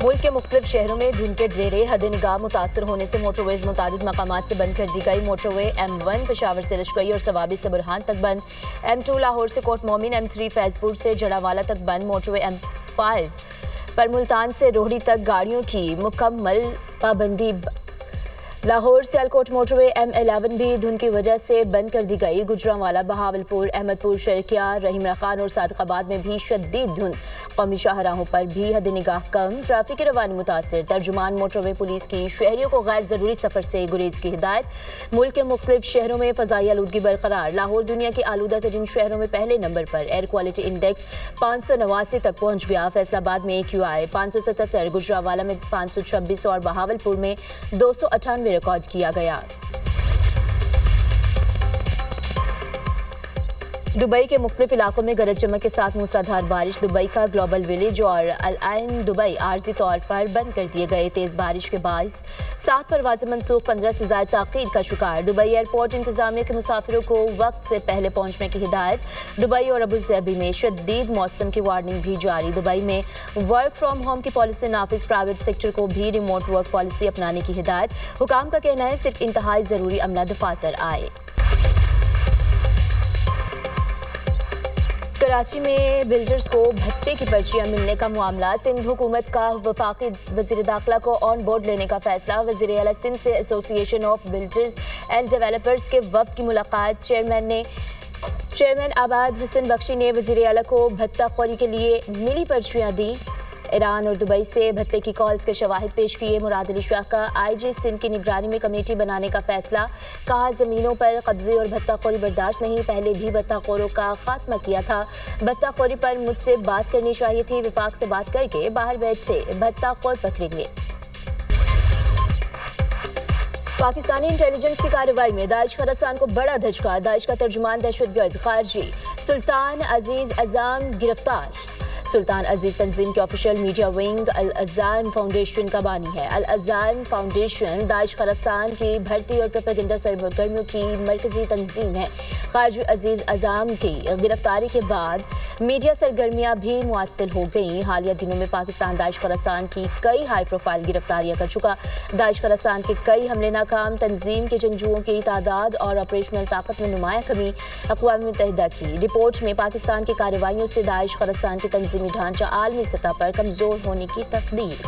मुल्क के मुख्तलिफ शहरों में धुंध के ढेरे हद निगाह मुतासर होने से मोटरवेज मुतादिद मकामात से बंद कर दी गई। मोटरवे M1 पेशावर से लश्करी और सवाबी से बुरहान तक बंद, M2 लाहौर से कोट मोमिन, M3 फैजपुर से जड़ावाला तक बंद। मोटरवे M5 पर मुल्तान से रोहड़ी तक गाड़ियों की मुकम्मल पाबंदी। लाहौर से अलकोट मोटरवे M11 भी धुंध की वजह से बंद कर दी गई। गुजरांवाला, बहावलपुर, अहमदपुर, शर्किया, रहीम खान और सादकाबाद में भी शदीद धुंध। कौमी शाहराहों पर भी हद निगाह कम, ट्रैफिक की रवानी मुतासर। तर्जुमान मोटरवे पुलिस की शहरियों को गैर जरूरी सफर से गुरेज की हिदायत। मुल्क के मुख्तलिफ शहरों में फजाई आलूदगी बरकरार। लाहौर दुनिया के आलूदा तरीन शहरों में पहले नंबर पर। एयर क्वालिटी इंडेक्स 589 तक पहुंच गया। फैसलाबाद में AQI 577, गुजरांवाला में 526 और बहावलपुर में 298 रिकॉर्ड किया गया। दुबई के मुख्तलिफ इलाकों में गरज चमक के साथ मूसलाधार बारिश। दुबई का ग्लोबल विलेज और अल आइन दुबई आर्जी तौर पर बंद कर दिए गए। तेज बारिश के बायस 7 परवाज़ें मनसूख, 15 से ज़ायद ताख़ीर का शिकार। दुबई एयरपोर्ट इंतजामिया के मुसाफिरों को वक्त से पहले पहुंचने की हिदायत। दुबई और अबू धाबी में शदीद मौसम की वार्निंग भी जारी। दुबई में वर्क फ्राम होम की पॉलिसी नाफिज, प्राइवेट सेक्टर को भी रिमोट वर्क पॉलिसी अपनाने की हिदायत। हुकाम का कहना है सिर्फ इंतहाई ज़रूरी अमला दफातर आए। कराची में बिल्डर्स को भत्ते की पर्चियां मिलने का मामला। सिंध हुकूमत का वफाकी वज़ीर दाखिला को ऑन बोर्ड लेने का फैसला। वज़ीर आला सिंध से association of builders and developers के वफ़द की मुलाकात। चेयरमैन आबाद हसन बख्शी ने वज़ीर आला को भत्ता खोरी के लिए मिली पर्चियां दी। ईरान और दुबई से भत्ते की कॉल्स के शवाहिद पेश किए। मुराद अली शाह का IG सिंध की निगरानी में कमेटी बनाने का फैसला। कहा ज़मीनों पर कब्जे और भत्ताखोरी बर्दाश्त नहीं, पहले भी भत्ताखोरों का खात्मा किया था। भत्ताखोरी पर मुझसे बात करनी चाहिए थी, विफाक से बात करके बाहर बैठे भत्ताखोर पकड़ेंगे। पाकिस्तानी इंटेलिजेंस की कार्रवाई में दाइश खरासान को बड़ा धचका। दाइश का तर्जुमान दहशतगर्द खारजी सुल्तान अजीज अजाम गिरफ्तार। सुल्तान अजीज तंजीम के ऑफिशियल मीडिया विंग अल अज़ान फाउंडेशन का बानी है। अल अज़ान फाउंडेशन दाइश खरासान की भर्ती और प्रोपेगेंडा सरगर्मियों की मरकजी तंजीम है। खारजी अजीज अजाम की गिरफ्तारी के बाद मीडिया सरगर्मियां भी मुअत्तल हो गईं। हालिया दिनों में पाकिस्तान दाइश खरासान की कई हाई प्रोफाइल गिरफ्तारियां कर चुका। दाइश खरासान के कई हमले नाकाम। तंजीम के जंगजुओं की तादाद और ऑपरेशनल ताकत में नुमायां कमी। अक़वाम मुत्तहिदा की रिपोर्ट में पाकिस्तान की कार्रवाइयों से दाइश खरासान की तंजीमी ढांचा आलमी सतह पर कमजोर होने की तस्दीक।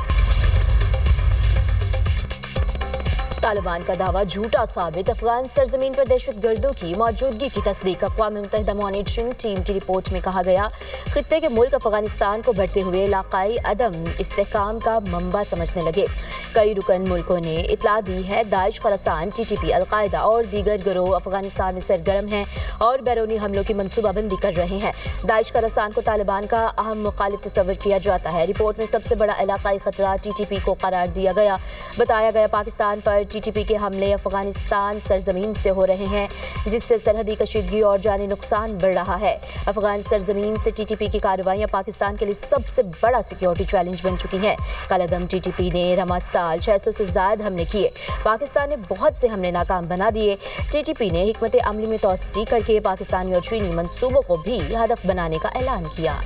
तालिबान का दावा झूठा साबित। अफगान सरजमीन पर दहशतगर्दों की मौजूदगी की तस्दीक। अक़वाम मुत्तहिदा मॉनिटरिंग टीम की रिपोर्ट में कहा गया, खित्ते के मुल्क अफगानिस्तान को बढ़ते हुए इलाकाई अदम इस्तेहकाम का मंबा समझने लगे। कई रुकन मुल्कों ने इतला दी है दाइश खरासान, TTP, अलकायदा और दीगर गिरोह अफगानिस्तान में सरगर्म हैं और बैरूनी हमलों की मनसूबाबंदी कर रहे हैं। दाइश खरासान को तालिबान का अहम मुखालिफ तस्वर किया जाता है। रिपोर्ट में सबसे बड़ा इलाकाई खतरा TTP को करार दिया गया। बताया गया पाकिस्तान पर TTP के हमले अफगानिस्तान सरजमीन से हो रहे हैं, जिससे सरहदी कशीदगी और जानी नुकसान बढ़ रहा है। अफगान सरजमीन से TTP की कार्रवाइयां पाकिस्तान के लिए सबसे बड़ा सिक्योरिटी चैलेंज बन चुकी हैं। कलअदम TTP ने रमा साल 600 से ज्यादा हमले किए। पाकिस्तान ने बहुत से हमले नाकाम बना दिए। TTP ने हिकमत अमली में तोसी करके पाकिस्तानी और चीनी मंसूबों को भी हदफ बनाने का ऐलान किया।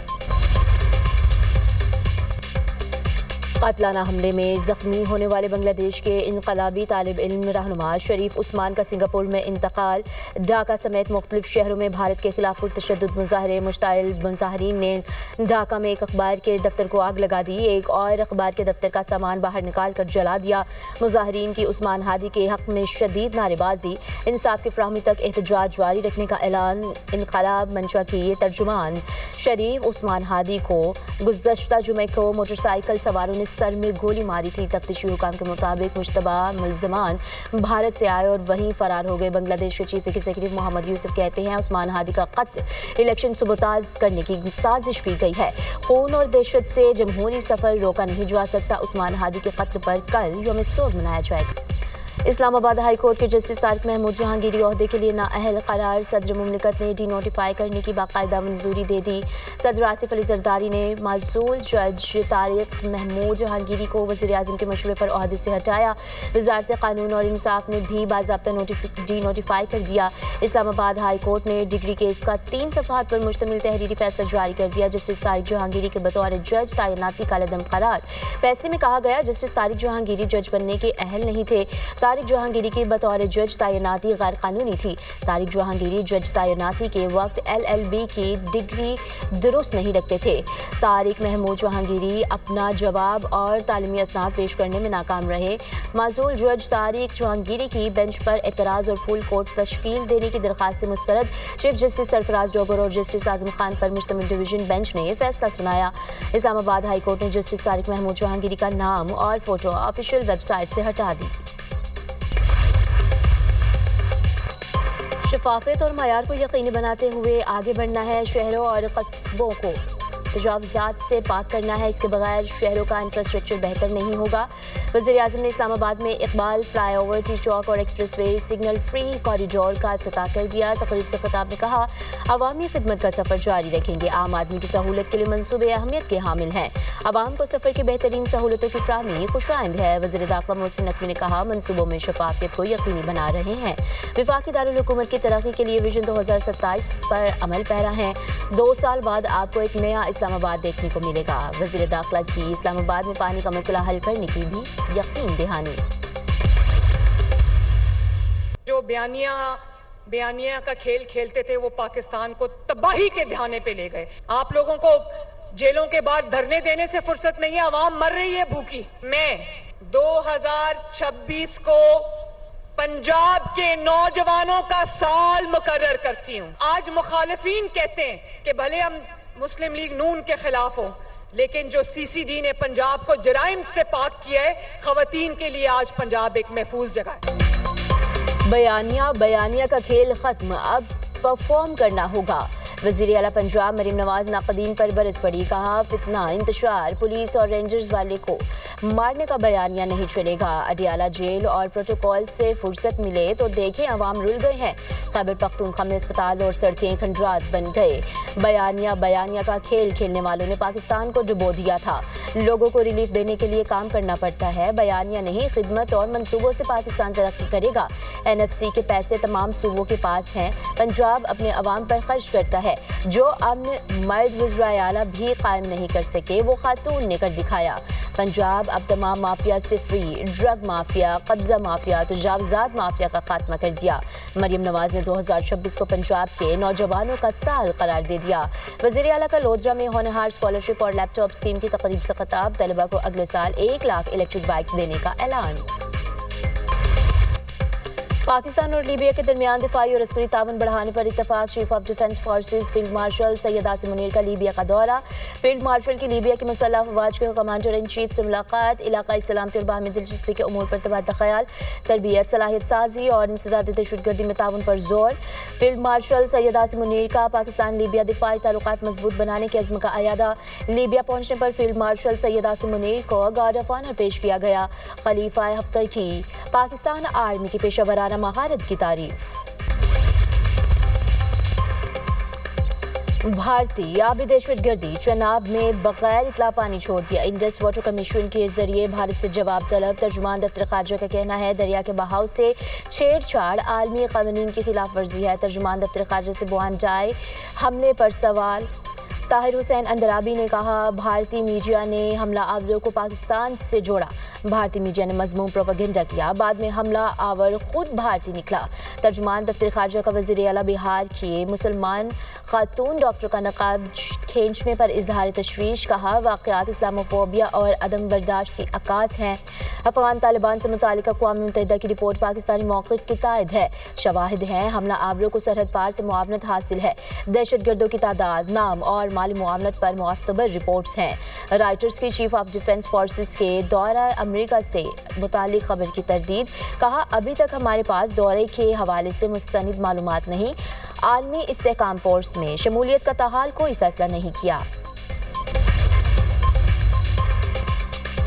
कातलाना हमले में जख्मी होने वाले बांग्लादेश के इनकलाबी तालिब इल्म रहनुमा शरीफ उस्मान का सिंगापुर में इंतकाल। ढाका समेत मुख्तलिफ शहरों में भारत के खिलाफ पुरतशद्दुद मुजाहरे। मुश्ताइल मुजाहरीन ने ढाका में एक अखबार के दफ्तर को आग लगा दी। एक और अखबार के दफ्तर का सामान बाहर निकाल कर जला दिया। मुजाहरीन की उस्मान हादी के हक में शदीद नारेबाजी। इंसाफ की फराहमी तक एहतजाज जारी रखने का ऐलान। इनकलाब मंशा की ये तर्जुमान शरीफ उस्मान हादी को गुज़श्ता जुमे को मोटरसाइकिल सवारों ने सर में गोली मारी थी। तफ्तीशी हुकाम के मुताबिक मुश्तबा मुल्ज़मान भारत से आए और वहीं फरार हो गए। बांग्लादेश के चीफ एग्जीक्यूटिव मोहम्मद यूसुफ कहते हैं उस्मान हादी का कत्ल इलेक्शन सबोताज करने की साजिश की गई है। खून और दहशत से जमहूरी सफर रोका नहीं जा सकता। उस्मान हादी के कत्ल पर कल यौम सोग मनाया जाएगा। इस्लामाबाद हाई कोर्ट के जस्टिस तारिक महमूद जहांगीरी ओहदे के लिए नाअहल करार। सदर मुमलिकत ने डी नोटिफाई करने की बाकायदा मंजूरी दे दी। सदर आसिफ अली जरदारी ने मासूल जज तारिक महमूद जहांगीरी को वज़ीर आज़म के मशवरे पर ओहदे से हटाया। वज़ारत कानून और इंसाफ ने भी बाज़ाब्ता डी नोटिफाई कर दिया। इस्लामाबाद हाई कोर्ट ने डिग्री केस का 3 सफ़हात पर मुश्तमिल तहरीरी फैसला जारी कर दिया। जस्टिस तारिक जहांगीरी के बतौर जज तैनाती कालेदम करार। फैसले में कहा गया जस्टिस तारिक जहांगीरी जज बनने के अहल नहीं थे। तारिक जहांगीरी की बतौर जज तैनाती गैर कानूनी थी। तारिक जहांगीरी जज तैनाती के वक्त LLB की डिग्री दुरुस्त नहीं रखते थे। तारिक महमूद जहांगीरी अपना जवाब और तालीमी असनाद पेश करने में नाकाम रहे। मासूल जज तारिक जहांगीरी की बेंच पर एतराज़ और फुल कोर्ट तश्कील देने की दरख्वास्त मुस्तरद चीफ जस्टिस सरफराज डोगर और जस्टिस आजम खान पर मुश्तमिल डिवीजन बेंच ने फैसला सुनाया। इस्लामाबाद हाई कोर्ट ने जस्टिस तारिक महमूद जहांगीरी का नाम और फोटो ऑफिशियल वेबसाइट से हटा दी। शफाफियत और मयार को यकीनी बनाते हुए आगे बढ़ना है। शहरों और कस्बों को तजावुज़ात से पाक करना है। इसके बगैर शहरों का इंफ्रास्ट्रक्चर बेहतर नहीं होगा। वज़ीर आज़म ने इस्लामाबाद में इकबाल फ्लाईओवर, टी चौक और express way signal free corridor का इफ्तिताह कर दिया। तकरीब से खिताब में कहा अवामी खिदमत का सफ़र जारी रखेंगे। आम आदमी की सहूलत के लिए मंसूबे अहमियत के हामिल हैं। अवाम को सफ़र की बेहतरीन सहूलतों की फ्राहमी खुशाइंद है। वज़ीर दाखिला मोहसिन नकवी ने कहा मंसूबों में शफाफियत को यकीनी बना रहे हैं। वफाकी दारुल हुकूमत की तरक्की के लिए विजन 2027 पर अमल पैरा है। 2 साल बाद आपको एक नया इस्लामाबाद देखने को मिलेगा। वज़ीर दाखिला की इस्लामाबाद में पानी का मसला हल करने की भी यकीन दहानी। जो बयानिया का खेल खेलते थे वो पाकिस्तान को तबाही के ध्यान पे ले गए। आप लोगों को जेलों के बाहर धरने देने से फुर्सत नहीं है। आवाम मर रही है भूखी। मैं 2026 को पंजाब के नौजवानों का साल मुकर्रर करती हूँ। आज मुखालिफिन कहते हैं कि भले हम मुस्लिम लीग नून के खिलाफ हो, लेकिन जो CCD ने पंजाब को जराइम से पाक किया है, खवातीन के लिए आज पंजाब एक महफूज जगह है। बयानिया का खेल खत्म, अब परफॉर्म करना होगा। वज़ीर आला पंजाब मरीम नवाज नाक़दीन पर बरस पड़ी। कहा फितना, इंतशार, पुलिस और रेंजर्स वाले को मारने का बयानिया नहीं चलेगा। अडियाला जेल और प्रोटोकॉल से फुर्सत मिले तो देखें अवाम रुल गए हैं। खैबर पख्तूनख्वा में अस्पताल और सड़कें खंडरात बन गए। बयानिया का खेल खेलने वालों ने पाकिस्तान को डुबो दिया था। लोगों को रिलीफ देने के लिए काम करना पड़ता है। बयानिया नहीं, खिदमत और मंसूबों से पाकिस्तान तरक्की करेगा। NFC के पैसे तमाम सूबों के पास हैं। पंजाब अपने अवाम पर खर्च करता है। जो अमन मर्द वज़ीर आला भी कायम नहीं कर सके वो खातून ने कर दिखाया। पंजाब अब तमाम माफिया से फ्री। ड्रग माफिया, कब्जा माफिया, तजावुज़ात माफिया का खात्मा कर दिया। मरीम नवाज ने 2026 को पंजाब के नौजवानों का साल करार दे दिया। वज़ीर आला का लोधरा में होनहार स्कॉलरशिप और लैपटॉप स्कीम की तकरीब से खिताब। तलबा को अगले साल 1 लाख इलेक्ट्रिक बाइक्स देने का ऐलान। पाकिस्तान और लीबिया के दरमियान दिफाई और अस्करी ताउन बढ़ाने पर इत्तफाक। Chief of defence forces field marshal Syed Asim Munir का लीबिया का दौरा। फील्ड मार्शल की लीबिया की मुसल्लह अफवाज के कमांडर इन चीफ से मुलाकात। इलाकाई सलामती और बाहमी दिलचस्पी के उमूर पर तबादला ख्याल। तरबियत, सलाहियत साजी और इंसदाद दहशतगर्दी में ताउन पर जोर। फील्ड मार्शल सैयद आसिम मुनीर का पाकिस्तान लीबिया दिफाई ताल्लुकात मजबूत बनाने के अज़्म का अयादा। लीबिया पहुंचने पर फील्ड मार्शल सैयद आसिम मुनीर को गार्ड ऑफ ऑनर पेश किया गया। खलीफा हफ्तर की पाकिस्तान आर्मी की पेशा वराना महारत की तारीफ। भारतीय आबी दहशतगर्दी चनाब में बगैर इतला पानी छोड़ दिया। इंडस वाटर कमीशन के जरिए भारत से जवाब तलब। तर्जुमान दफ्तर खारजा का कहना है दरिया के बहाव से छेड़छाड़ आलमी कानून की खिलाफ वर्जी है। तर्जुमान दफ्तर खारजा से बुआनजाई हमले पर सवाल। ताहिर हुसैन अंदराबी ने कहा भारतीय मीडिया ने हमला आवरों को पाकिस्तान से जोड़ा। भारतीय मीडिया ने मजमून प्रोपेगेंडा किया, बाद में हमला आवर खुद भारतीय निकला। तर्जुमान दफ्तर खारजा का वज़ीर आला बिहार की मुसलमान खातून डॉक्टर का नकाब खींचने पर इजहार तशवीश। कहा वाक़यात इस्लामोफोबिया और अदम बर्दाश्त की अक्कास हैं। अफगान तालिबान से मुतालिक अक़वाम मुत्तहिदा की रिपोर्ट पाकिस्तानी मौक़िफ़ की तायद है। शवाहिद हैं हमला आवरों को सरहद पार से मुआवनत हासिल है। दहशतगर्दों की तादाद, नाम और माली मुआवनत पर मुअतबर रिपोर्ट्स हैं। राइटर्स की चीफ ऑफ डिफेंस फोर्सेस के दौरा अमेरिका से मुतालिक खबर की तरदीद। कहा अभी तक हमारे पास दौरे के हवाले से मुस्तनिद मालूमात नहीं। आलमी इस्तेहकाम फोर्स में शमूलियत का ताहाल कोई फैसला नहीं किया।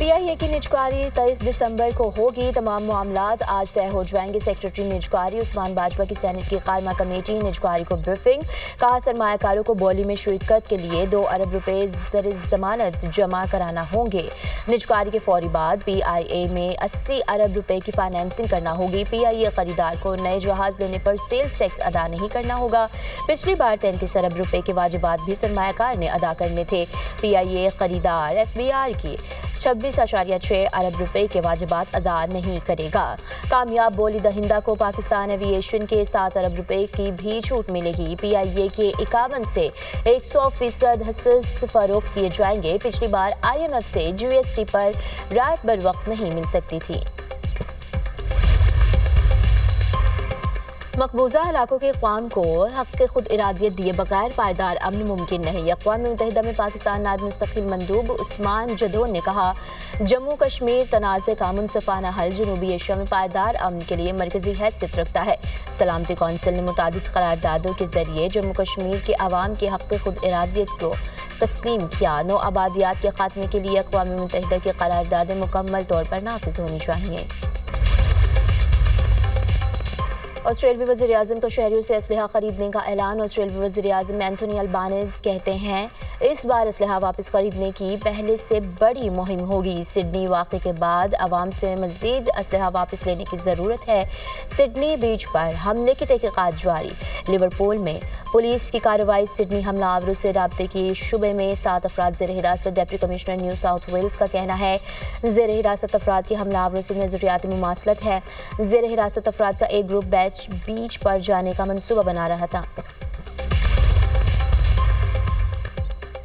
PIA की निजकारी 23 दिसंबर को होगी। तमाम मामलात आज तय हो जाएंगे। सेक्रेटरी निजकारी उस्मान बाजवा की सेनेट की कायमा कमेटी निजकारी को ब्रीफिंग। कहा सरमायाकारों को बोली में शिरकत के लिए 2 अरब रुपए ज़र जमानत जमा कराना होंगे। निजकारी के फौरी बाद PIA में 80 अरब रुपए की फाइनेंसिंग करना होगी। PIA खरीदार को नए जहाज लेने पर सेल्स टैक्स अदा नहीं करना होगा। पिछली बार 33 अरब रुपए के वाजिबात भी सरमायाकार ने अदा करने थे। PIA खरीदार FBR की 26.6 अरब रुपए के वाजिबात अदा नहीं करेगा। कामयाब बोली दहिंदा को पाकिस्तान एविएशन के 7 अरब रुपए की भी छूट मिलेगी। PIA के 51 से 100% हस्स फरोख्त किए जाएंगे। पिछली बार IMF से GST पर राहत बर वक्त नहीं मिल सकती थी। मकबूजा इलाकों के अक़वाम को हक़ खुद इरादियत दिए बगैर पायदार अमन मुमकिन नहीं। अक़वाम मुत्तहिदा में पाकिस्तान नायब मुस्तक़िल मंदूब उस्मान जदोन ने कहा, जम्मू कश्मीर तनाज़े का मुनसिफ़ाना हल जनूबी एशिया में पायदार अमन के लिए मरकज़ी हैसियत रखता है। सलामती कौंसिल ने मुतादिद करारदादों के जरिए जम्मू कश्मीर के अवाम के हक़ खुद इरादियत को तस्लीम किया। नौ आबादियात के खात्मे के लिए अक़वाम मुत्तहिदा की करारदादें मुकम्मल तौर पर नाफिज होनी चाहिए। ऑस्ट्रेलियाई वज़ीर आज़म का शहरियों से असलहा खरीदने का ऐलान। ऑस्ट्रेलियाई वज़ीर आज़म एंथोनी अल्बानीज़ कहते हैं, इस बार असलहा वापस खरीदने की पहले से बड़ी मुहिम होगी। सिडनी वाक़े के बाद अवाम से मज़ीद असलहा वापस लेने की ज़रूरत है। सिडनी बीच पर हमले की तहक़ीक़ात जारी। लिवरपूल में पुलिस की कार्रवाई। सिडनी हमलावरों से राब्ते की शुबे में 7 अफराद ज़ेर हिरासत। Deputy commissioner New South Wales का कहना है, ज़ेर हिरासत अफराद की हमलावरों से नज़रियाती मुमासलत है। ज़ेर हिरासत अफराद का एक ग्रुप बीच पर जाने का मंसूबा बना रहा था।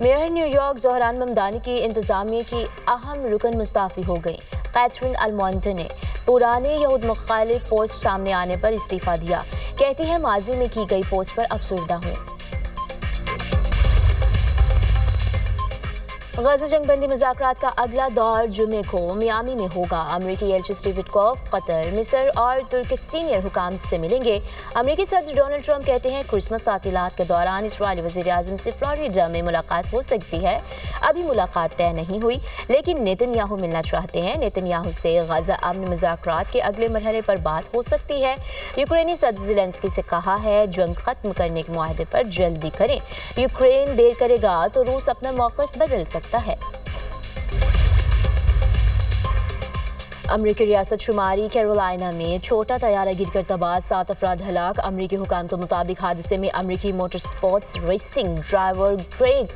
मेयर न्यूयॉर्क ज़ोहरान ममदानी की इंतज़ामिया की अहम रुकन मुस्ताफ़ी हो गई। कैथरीन अल्मोंटे ने पुराने यहूद मुखालिफ पोस्ट सामने आने पर इस्तीफ़ा दिया। कहती है, माजी में की गई पोस्ट पर अफसुर्दा हूँ। गज़ा जंगबंदी मुज़ाकरात का अगला दौर जुमे को मियामी में होगा। अमरीकी एलची स्टीव विटकॉफ कतर, मिस्र और तुर्क के सीनियर हुकाम से मिलेंगे। अमरीकी सदर डोनाल्ड ट्रंप कहते हैं, क्रिसमस तातीलात के दौरान इस्राएली वज़ीर आज़म से फ्लोरिडा में मुलाकात हो सकती है। अभी मुलाकात तय नहीं हुई, लेकिन नेतन्याहू मिलना चाहते हैं। नेतन्याहू से गज़ा अमन मुज़ाकरात के अगले मरहले पर बात हो सकती है। यूक्रेनी सदर ज़ेलेंस्की से कहा है, जंग खत्म करने के मुआहदे पर जल्दी करें। यूक्रेन देर करेगा तो रूस अपना मौक़िफ़ बदल सकता है। अमरीकी रियासत शुमारी कैरोलिना में छोटा तैयारा गिरकर तबाह, 7 अफराद हलाक। अमरीकी हुकाम के मुताबिक हादसे में अमरीकी motor sports racing driver Greg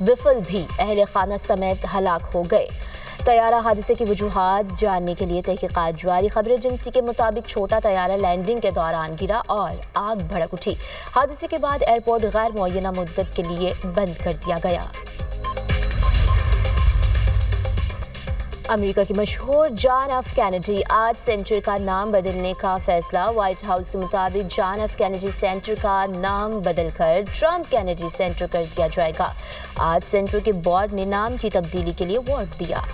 बिफल भी अहले खाना समेत हलाक हो गए। तैयारा हादसे की वजूहात जानने के लिए तहकीकात जारी। खबर एजेंसी के मुताबिक छोटा तैयारा लैंडिंग के दौरान गिरा और आग भड़क उठी। हादसे के बाद एयरपोर्ट गैर मुअय्यना मुद्दत के लिए बंद कर दिया गया। अमेरिका की मशहूर John F Kennedy art centre का नाम बदलने का फैसला। व्हाइट हाउस के मुताबिक जॉन एफ कैनेडी सेंटर का नाम बदलकर ट्रंप कैनेडी सेंटर कर दिया जाएगा। आर्ट सेंटर के बोर्ड ने नाम की तब्दीली के लिए वोट दिया।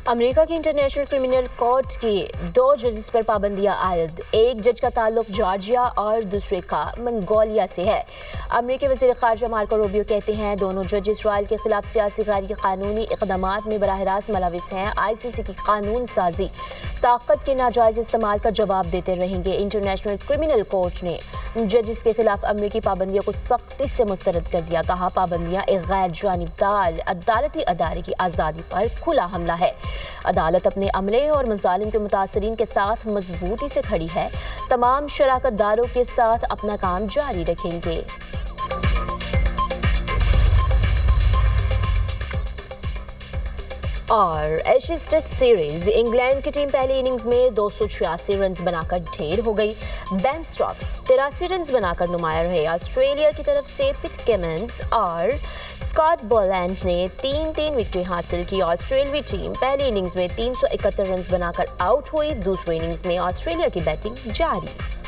अमेरिका की इंटरनेशनल क्रिमिनल कोर्ट की 2 जजेस पर पाबंदियां आयद। एक जज का ताल्लुक जॉर्जिया और दूसरे का मंगोलिया से है। अमेरिकी वज़ीर ख़ारजा मार्को रूबियो कहते हैं, दोनों जज इसराइल के खिलाफ सियासी गैर कानूनी इक़दामात में बराह रास्त मुलविस हैं। ICC की कानून साजी ताकत के नाजायज़ इस्तेमाल का जवाब देते रहेंगे। इंटरनेशनल क्रिमिनल कोर्ट ने जजेस के खिलाफ अमेरिकी पाबंदियों को सख्ती से मुस्तरद कर दिया। कहा, पाबंदियां एक गैर जानिबदार अदालती अदारे की आज़ादी पर खुला हमला है। अदालत अपने अमले और मज़ालिम के मुतासरीन के साथ मजबूती से खड़ी है। तमाम शराकतदारों के साथ अपना काम जारी रखेंगे। और एशेज टेस्ट सीरीज, इंग्लैंड की टीम पहली इनिंग्स में 286 रन बनाकर ढेर हो गई। बेन स्टोक्स 83 रन बनाकर नुमाया रहे। ऑस्ट्रेलिया की तरफ से पिट कमिंस और स्कॉट बोलैंड ने 3-3 विकेटें हासिल की। ऑस्ट्रेलियाई टीम पहली इनिंग्स में 371 रन बनाकर आउट हुई। दूसरी इनिंग्स में ऑस्ट्रेलिया की बैटिंग जारी।